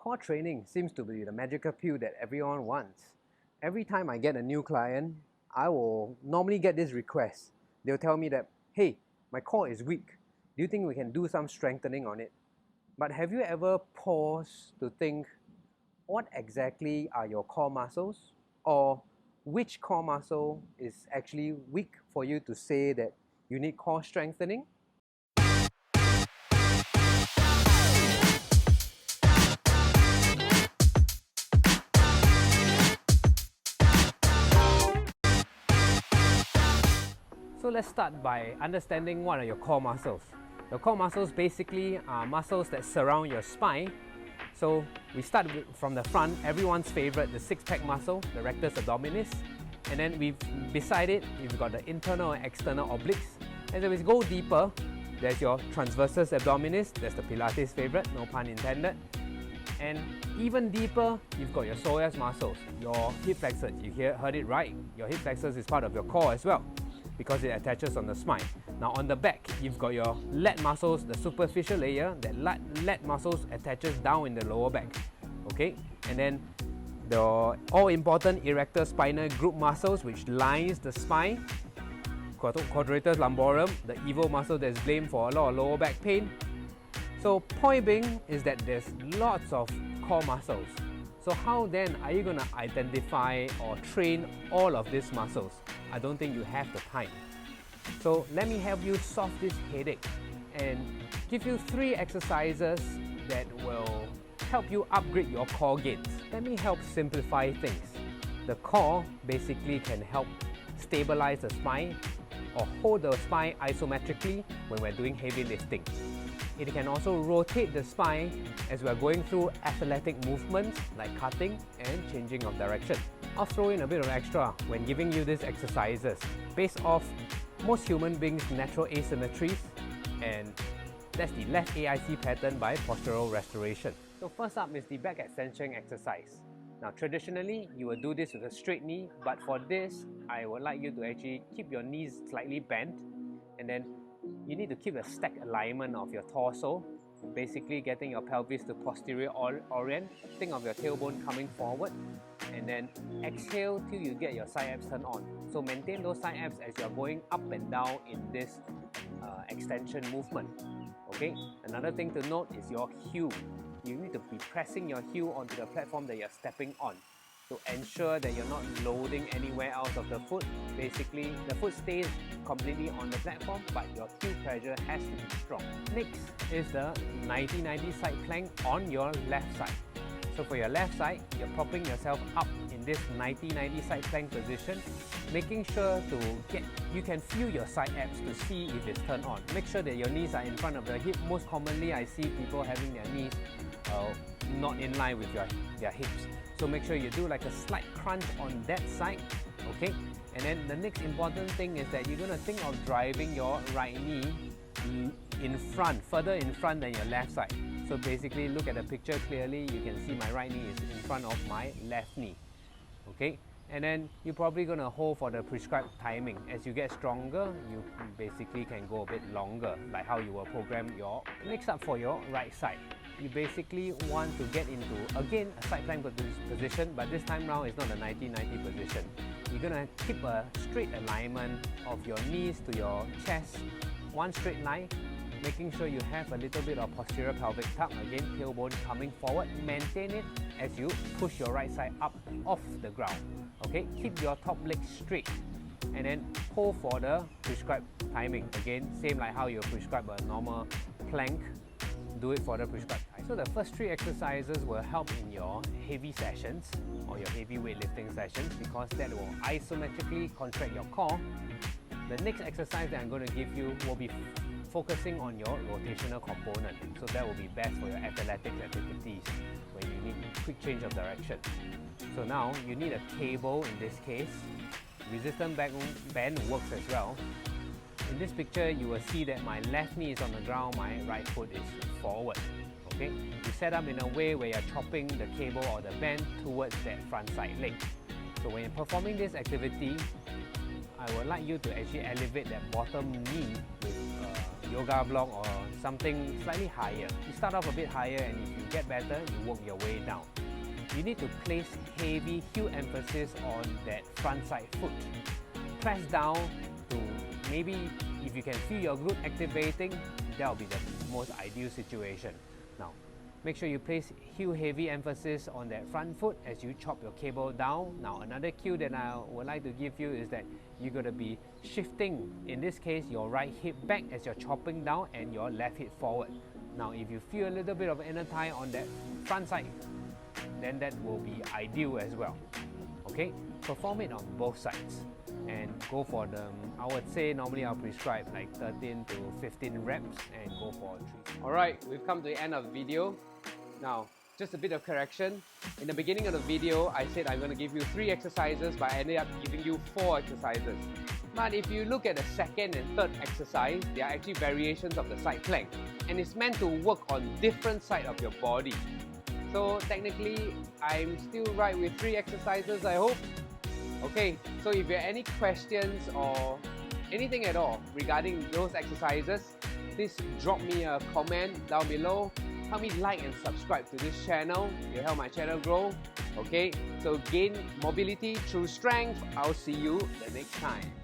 Core training seems to be the magical pill that everyone wants. Every time I get a new client, I will normally get this request. They'll tell me that, hey, my core is weak. Do you think we can do some strengthening on it? But have you ever paused to think, what exactly are your core muscles? Or which core muscle is actually weak for you to say that you need core strengthening? So let's start by understanding what are your core muscles. Your core muscles basically are muscles that surround your spine. So we start from the front, everyone's favorite, the six-pack muscle, the rectus abdominis. And then beside it, you've got the internal and external obliques. And then we go deeper, there's your transversus abdominis, that's the Pilates favorite, no pun intended. And even deeper, you've got your psoas muscles, your hip flexors. You heard it right, your hip flexors is part of your core as well, because it attaches on the spine. Now on the back, you've got your lat muscles, the superficial layer, that lat muscles attaches down in the lower back. Okay, and then the all-important erector spinal group muscles, which lines the spine, quadratus lumborum, the evil muscle that's blamed for a lot of lower back pain. So point being is that there's lots of core muscles. So how then are you going to identify or train all of these muscles? I don't think you have the time. So let me help you solve this headache and give you 3 exercises that will help you upgrade your core gains. Let me help simplify things. The core basically can help stabilize the spine or hold the spine isometrically when we're doing heavy lifting. It can also rotate the spine as we're going through athletic movements like cutting and changing of direction. I'll throw in a bit of extra when giving you these exercises based off most human beings' natural asymmetries, and that's the left AIC pattern by Postural Restoration. So first up is the back extension exercise. Now traditionally, you will do this with a straight knee, but for this, I would like you to actually keep your knees slightly bent, and then you need to keep a stacked alignment of your torso, basically getting your pelvis to posterior orient. Think of your tailbone coming forward, and then exhale till you get your side abs turned on. So maintain those side abs as you're going up and down in this extension movement. Okay. Another thing to note is your heel. You need to be pressing your heel onto the platform that you're stepping on to ensure that you're not loading anywhere out of the foot. Basically, the foot stays completely on the platform, but your heel pressure has to be strong. Next is the 90-90 side plank on your left side. So for your left side, you're propping yourself up in this 90-90 side plank position, making sure you can feel your side abs to see if it's turned on. Make sure that your knees are in front of the hip. Most commonly, I see people having their knees not in line with their hips. So make sure you do like a slight crunch on that side, okay? And then the next important thing is that you're going to think of driving your right knee in front, further in front than your left side. So basically, look at the picture clearly, you can see my right knee is in front of my left knee, okay? And then you're probably going to hold for the prescribed timing. As you get stronger, you basically can go a bit longer, like how you will program your... Next up, for your right side, you basically want to get into, again, a side plank position, but this time round it's not a 90-90 position. You're going to keep a straight alignment of your knees to your chest, one straight line, making sure you have a little bit of posterior pelvic tuck, again, tailbone coming forward. Maintain it as you push your right side up off the ground. Okay, keep your top leg straight and then hold for the prescribed timing. Again, same like how you prescribe a normal plank, do it for the prescribed time. So the first 3 exercises will help in your heavy sessions or your heavy weightlifting sessions, because that will isometrically contract your core. The next exercise that I'm going to give you will be focusing on your rotational component. So that will be best for your athletic activities when you need quick change of direction. So now you need a cable in this case. Resistant band works as well. In this picture, you will see that my left knee is on the ground, my right foot is forward. Okay? You set up in a way where you're chopping the cable or the band towards that front side leg. So when you're performing this activity, I would like you to actually elevate that bottom knee with a yoga block or something slightly higher. You start off a bit higher, and if you get better, you work your way down. You need to place heavy heel emphasis on that front side foot. Press down to maybe, if you can feel your glute activating, that will be the most ideal situation. Now, make sure you place heel heavy emphasis on that front foot as you chop your cable down. Now, another cue that I would like to give you is that you're going to be shifting, in this case, your right hip back as you're chopping down and your left hip forward. Now, if you feel a little bit of inner thigh on that front side, then that will be ideal as well. Okay, perform it on both sides and go for them. I would say normally I'll prescribe like 13 to 15 reps and go for 3. Alright, we've come to the end of the video. Now, just a bit of correction. In the beginning of the video, I said I'm going to give you 3 exercises, but I ended up giving you 4 exercises. But if you look at the second and third exercise, they are actually variations of the side plank, and it's meant to work on different sides of your body. So technically, I'm still right with 3 exercises, I hope. Okay, so if you have any questions or anything at all regarding those exercises, please drop me a comment down below. Help me like and subscribe to this channel. It will help my channel grow. Okay, so gain mobility through strength. I'll see you the next time.